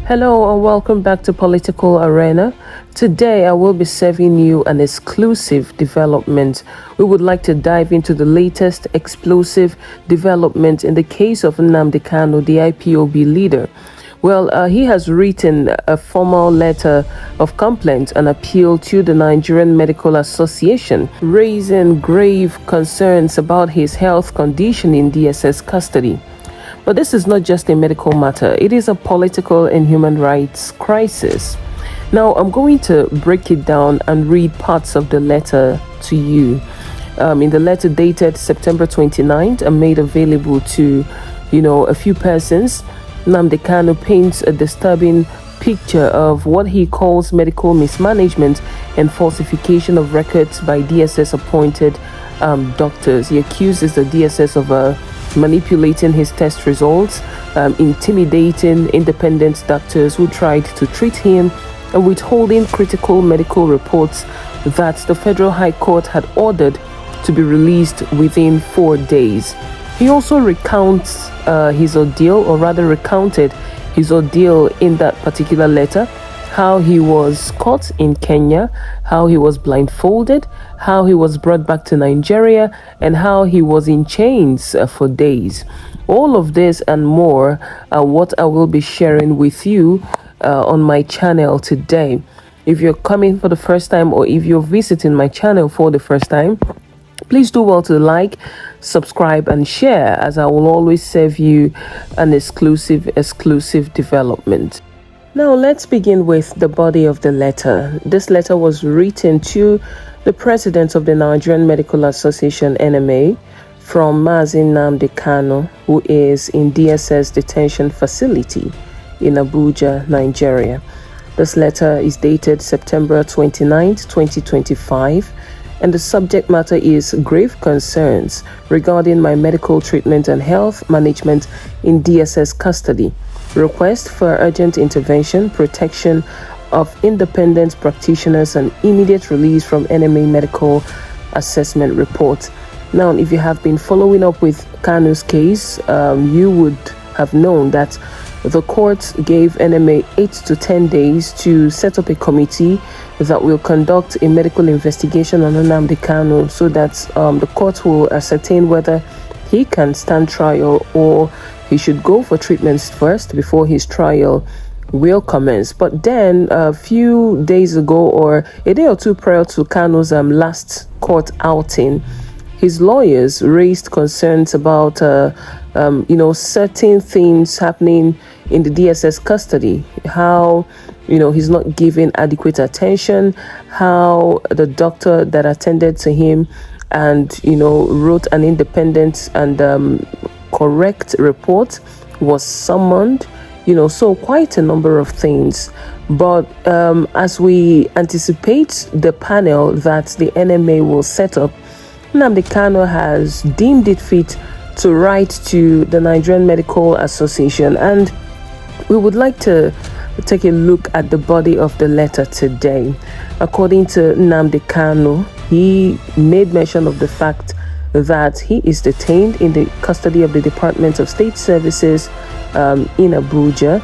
Hello and welcome back to Political Arena. Today I will be serving you an exclusive development. We would like to dive into the latest explosive development in the case of Nnamdi Kanu, the IPOB leader. Well, he has written a formal letter of complaint and appeal to the Nigerian Medical Association, raising grave concerns about his health condition in DSS custody. But this is not just a medical matter, it is a political and human rights crisis. Now, I'm going to break it down and read parts of the letter to you. In the letter dated September 29th and made available to, a few persons, Nnamdi Kanu paints a disturbing picture of what he calls medical mismanagement and falsification of records by DSS-appointed doctors. He accuses the DSS of manipulating his test results, intimidating independent doctors who tried to treat him, and withholding critical medical reports that the Federal High Court had ordered to be released within 4 days. He also recounts his ordeal, or rather recounted his ordeal in that particular letter, how he was caught in Kenya, how he was blindfolded, how he was brought back to Nigeria, and how he was in chains for days. All of this and more are what I will be sharing with you on my channel today. If you're coming for the first time, or if you're visiting my channel for the first time, please do well to like, subscribe, and share, as I will always serve you an exclusive development. Now, let's begin with the body of the letter. This letter was written to the president of the Nigerian Medical Association, NMA, from Mazi Nnamdi Kanu, who is in DSS detention facility in Abuja, Nigeria. This letter is dated September 29th, 2025, and the subject matter is grave concerns regarding my medical treatment and health management in DSS custody. Request for urgent intervention, protection of independent practitioners, and immediate release from NMA medical assessment report. Now, if you have been following up with Kanu's case, you would have known that the court gave NMA 8 to 10 days to set up a committee that will conduct a medical investigation on Nnamdi Kanu, so that the court will ascertain whether he can stand trial or he should go for treatments first before his trial will commence. But then a few days ago, or a day or two prior to Kanu's last court outing, his lawyers raised concerns about certain things happening in the DSS custody, how he's not given adequate attention, how the doctor that attended to him and wrote an independent and correct report was summoned, so quite a number of things. But as we anticipate the panel that the NMA will set up, Nnamdi Kanu has deemed it fit to write to the Nigerian Medical Association, and we would like to take a look at the body of the letter today. According to Nnamdi Kanu, he made mention of the fact that he is detained in the custody of the Department of State Services in Abuja,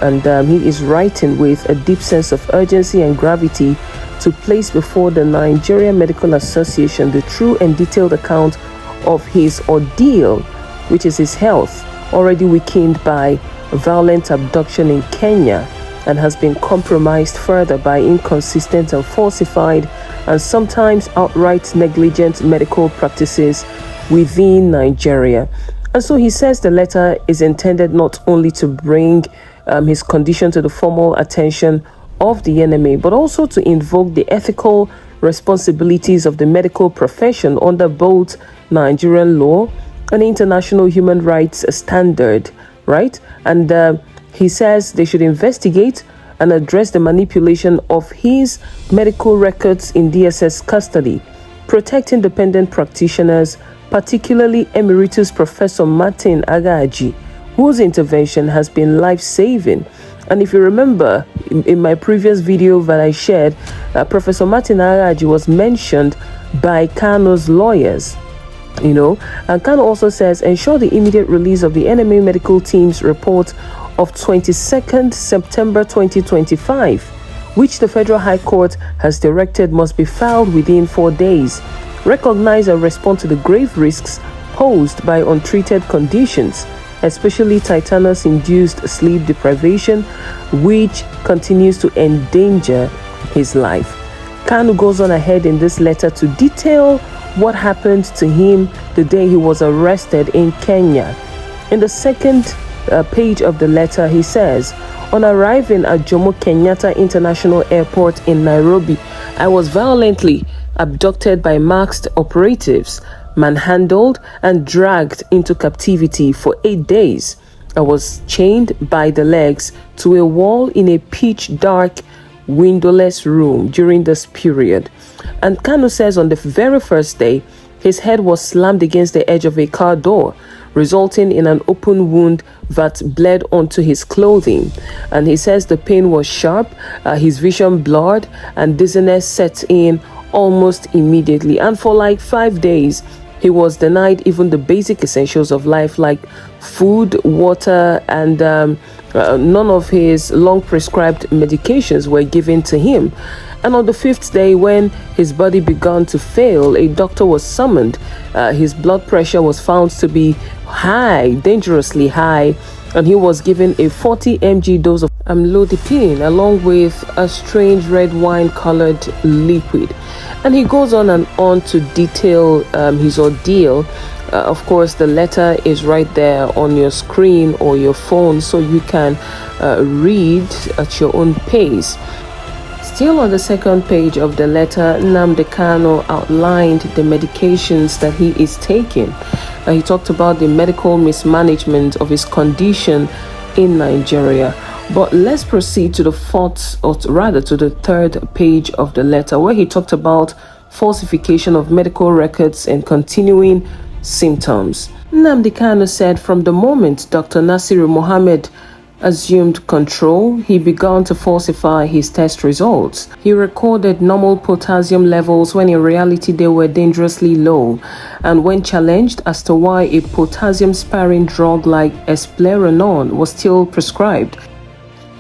and he is writing with a deep sense of urgency and gravity to place before the Nigerian Medical Association the true and detailed account of his ordeal, which is his health, already weakened by violent abduction in Kenya, and has been compromised further by inconsistent and falsified and sometimes outright negligent medical practices within Nigeria. And so he says the letter is intended not only to bring his condition to the formal attention of the NMA, but also to invoke the ethical responsibilities of the medical profession under both Nigerian law and international human rights standard, right? And he says they should investigate and address the manipulation of his medical records in DSS custody, protect independent practitioners, particularly Emeritus Professor Martin Aghaji, whose intervention has been life-saving. And if you remember, in my previous video that I shared, Professor Martin Aghaji was mentioned by Kanu's lawyers. And Kanu also says, ensure the immediate release of the NMA medical team's report of 22nd September 2025, which the Federal High Court has directed must be filed within 4 days, recognize and respond to the grave risks posed by untreated conditions, especially tetanus-induced sleep deprivation, which continues to endanger his life. Kanu goes on ahead in this letter to detail what happened to him the day he was arrested in Kenya. In the second page of the letter, he says, "On arriving at Jomo Kenyatta International Airport in Nairobi, I was violently abducted by masked operatives, manhandled and dragged into captivity for 8 days. I was chained by the legs to a wall in a pitch-dark, windowless room during this period." And Kanu says on the very first day, his head was slammed against the edge of a car door, resulting in an open wound that bled onto his clothing. And he says the pain was sharp, his vision blurred, and dizziness set in almost immediately. And for like 5 days, he was denied even the basic essentials of life like food, water, and none of his long prescribed medications were given to him. And on the 5th day, when his body began to fail, a doctor was summoned. His blood pressure was found to be high, dangerously high, and he was given a 40 mg dose of amlodipine along with a strange red wine-colored liquid. And he goes on and on to detail his ordeal. Of course, the letter is right there on your screen or your phone, so you can read at your own pace. Still on the second page of the letter, Nnamdi Kanu outlined the medications that he is taking. He talked about the medical mismanagement of his condition in Nigeria. But let's proceed to the third page of the letter, where he talked about falsification of medical records and continuing symptoms. Nnamdi Kanu said from the moment Dr. Nasiru Mohammed assumed control, he began to falsify his test results. He recorded normal potassium levels when in reality they were dangerously low. And when challenged as to why a potassium-sparing drug like Esplerenon was still prescribed,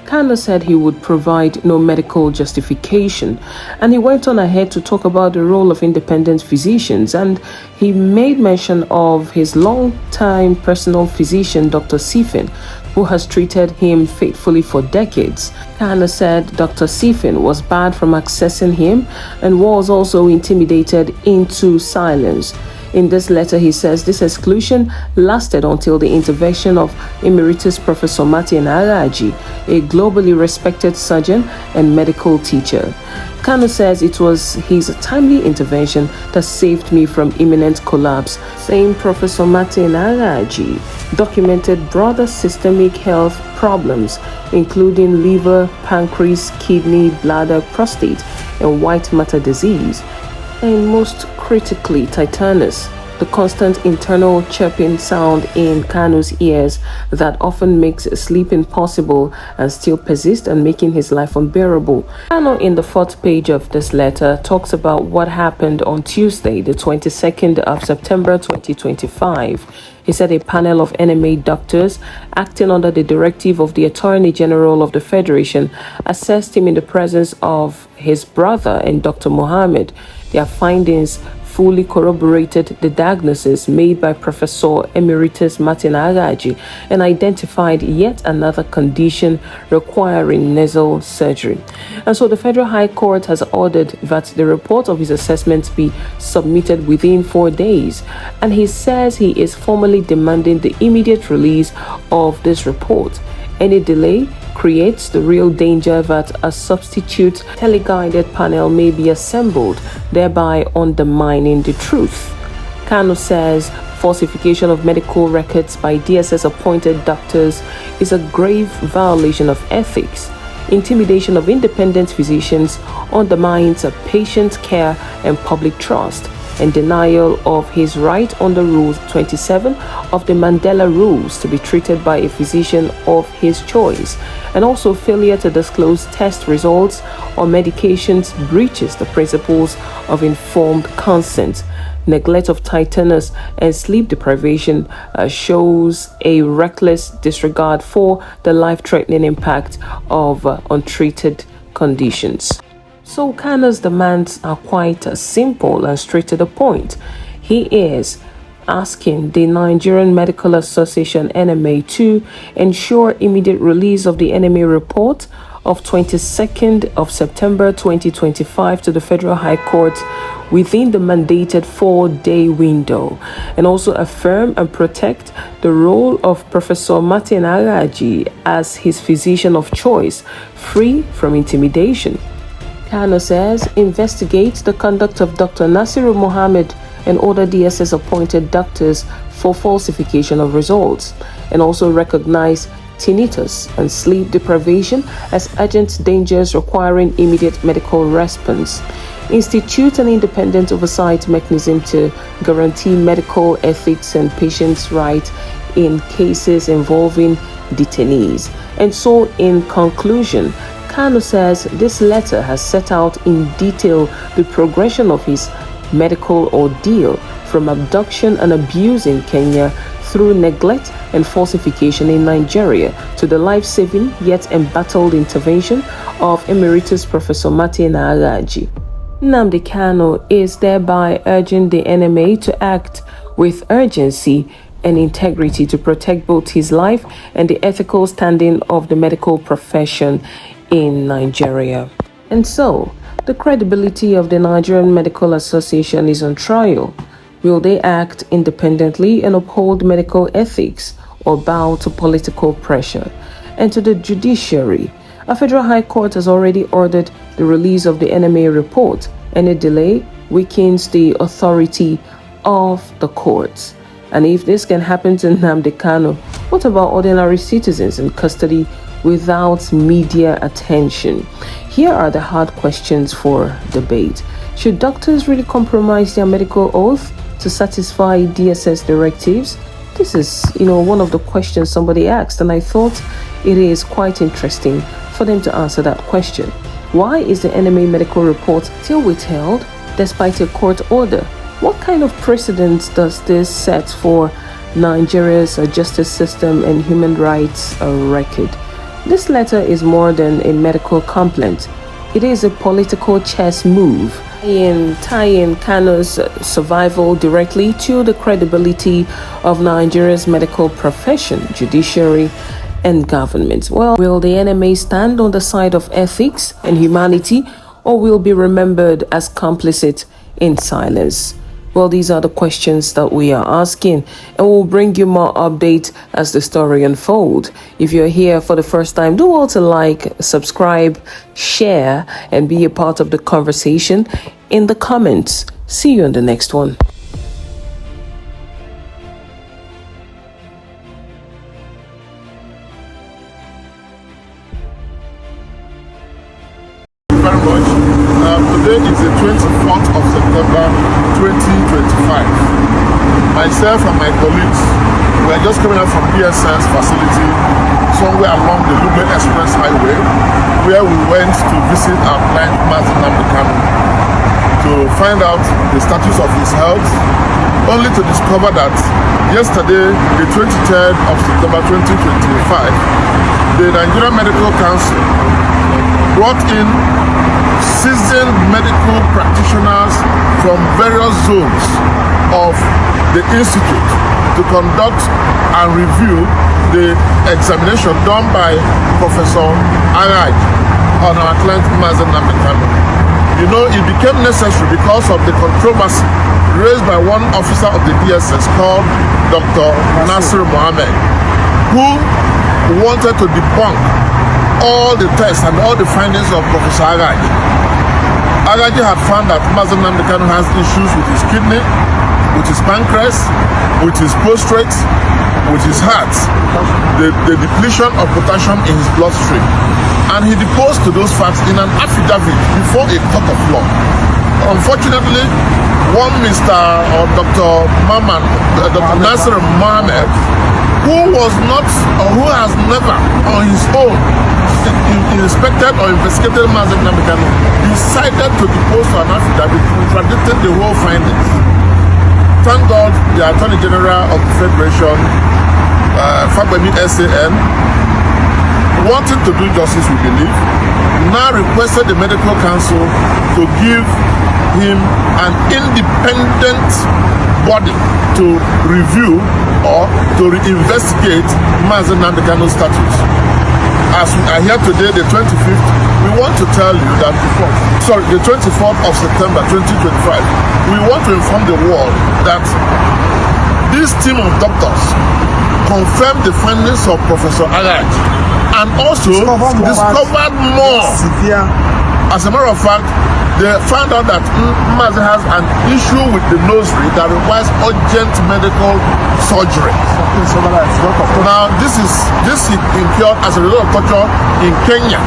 Kanu said he would provide no medical justification. And he went on ahead to talk about the role of independent physicians, and he made mention of his long-time personal physician, Dr. Sifin, who has treated him faithfully for decades. Kanu said Dr. Sifin was barred from accessing him and was also intimidated into silence. In this letter, he says this exclusion lasted until the intervention of Emeritus Professor Martin Aghaji, a globally respected surgeon and medical teacher. Kanu says it was his timely intervention that saved me from imminent collapse, saying Professor Martin Aghaji documented broader systemic health problems, including liver, pancreas, kidney, bladder, prostate, and white matter disease, and most critically tetanus, the constant internal chirping sound in Kanu's ears that often makes sleep impossible and still persists and making his life unbearable. Kanu, in the 4th page of this letter, talks about what happened on Tuesday, the 22nd of September 2025. He said a panel of NMA doctors, acting under the directive of the Attorney General of the Federation, assessed him in the presence of his brother and Dr. Mohammed. Their findings fully corroborated the diagnosis made by Professor Emeritus Martin Aghaji and identified yet another condition requiring nasal surgery. And so the Federal High Court has ordered that the report of his assessment be submitted within 4 days. And he says he is formally demanding the immediate release of this report. Any delay creates the real danger that a substitute teleguided panel may be assembled, thereby undermining the truth. Kanu says falsification of medical records by DSS-appointed doctors is a grave violation of ethics. Intimidation of independent physicians undermines patient care and public trust, and denial of his right under Rule 27 of the Mandela Rules to be treated by a physician of his choice, and also failure to disclose test results or medications breaches the principles of informed consent. neglect of tinnitus, and sleep deprivation shows a reckless disregard for the life-threatening impact of untreated conditions. So Kanu's demands are quite simple and straight to the point. He is asking the Nigerian Medical Association NMA to ensure immediate release of the NMA report of 22nd of September 2025 to the Federal High Court within the mandated 4-day window, and also affirm and protect the role of Professor Martin Aghaji as his physician of choice, free from intimidation. Kanu says investigate the conduct of Dr. Nasiru Mohammed and other DSS-appointed doctors for falsification of results, and also recognize tinnitus and sleep deprivation as urgent dangers requiring immediate medical response. Institute an independent oversight mechanism to guarantee medical ethics and patients' rights in cases involving detainees. And so, in conclusion, Kanu says this letter has set out in detail the progression of his medical ordeal from abduction and abuse in Kenya through neglect and falsification in Nigeria to the life-saving yet embattled intervention of Emeritus Professor Martin Aghaji. Nnamdi Kanu is thereby urging the NMA to act with urgency and integrity to protect both his life and the ethical standing of the medical profession in Nigeria. And so, the credibility of the Nigerian Medical Association is on trial. Will they act independently and uphold medical ethics, or bow to political pressure? And to the judiciary, a federal high court has already ordered the release of the NMA report. Any delay weakens the authority of the courts. And if this can happen to Nnamdi Kanu, what about ordinary citizens in custody without media attention? Here are the hard questions for debate. Should doctors really compromise their medical oath to satisfy DSS directives? This is, one of the questions somebody asked, and I thought it is quite interesting for them to answer that question. Why is the NMA medical report still withheld despite a court order? What kind of precedent does this set for Nigeria's justice system and human rights record? This letter is more than a medical complaint. It is a political chess move, tying Kanu's survival directly to the credibility of Nigeria's medical profession, judiciary, and government. Well, will the NMA stand on the side of ethics and humanity, or will be remembered as complicit in silence? Well, these are the questions that we are asking, and we'll bring you more updates as the story unfolds. If you're here for the first time, do also like, subscribe, share, and be a part of the conversation in the comments. See you in the next one. Very much. Today is the 24th of September 2025. Myself and my colleagues were just coming out from DSS facility somewhere along the Lube Express Highway, where we went to visit our client Mazi Nnamdi Kanu to find out the status of his health, only to discover that yesterday, the 23rd of September 2025, the Nigerian Medical Council brought in seasoned medical practitioners from various zones of the institute to conduct and review the examination done by Professor Aghaji on our client Mazi Nnamdi Kanu. It became necessary because of the controversy raised by one officer of the DSS called Dr. Nasiru Mohammed, who wanted to debunk all the tests and all the findings of Professor Aghaji. Aghaji had found that Mazi Nnamdi Kanu has issues with his kidney, with his pancreas, with his prostate, with his heart, the depletion of potassium in his bloodstream. And he deposed to those facts in an affidavit before a court of law. Unfortunately, one Mr. or Dr. Nasiru Mohammed, who was not, or who has never on his own inspected or investigated Mazi Nnamdi Kanu, decided to depose to an affidavit contradicting the whole findings. thank God the Attorney General of the Federation, Fagbemi SAN, wanting to do justice, we believe, now requested the medical council to give him an independent body to review or to reinvestigate Mazi Nnamdi Kanu's status. As we are here today, the 25th, we want to tell you that the 24th of September 2025, we want to inform the world that this team of doctors confirmed the findings of Professor Aghaji and also discovered more. As a matter of fact, they found out that Mazi has an issue with the nosary that requires urgent medical surgery. Now, this is incurred as a result of torture in Kenya,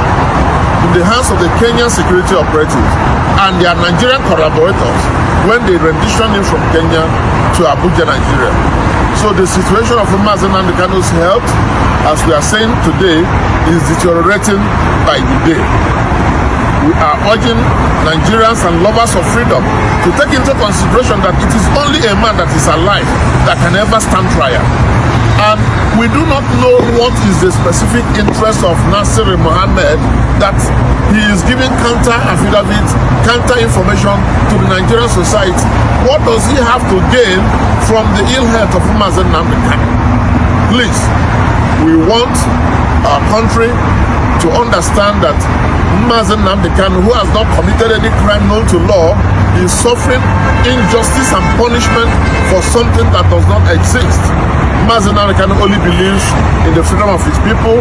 in the hands of the Kenyan security operatives and their Nigerian collaborators when they renditioned him from Kenya to Abuja, Nigeria. So the situation of Mazi Nnamdi Kanu's health, as we are saying today, is deteriorating by the day. We are urging Nigerians and lovers of freedom to take into consideration that it is only a man that is alive that can ever stand trial. And we do not know what is the specific interest of Nasir Mohammed that he is giving counter affidavit, counter information to the Nigerian society. What does he have to gain from the ill health of Mazi Nnamdi Kanu? Please, we want our country to understand that Mazi Nnamdi Kanu, who has not committed any crime known to law, is suffering injustice and punishment for something that does not exist. Mazi Nnamdi Kanu only believes in the freedom of his people.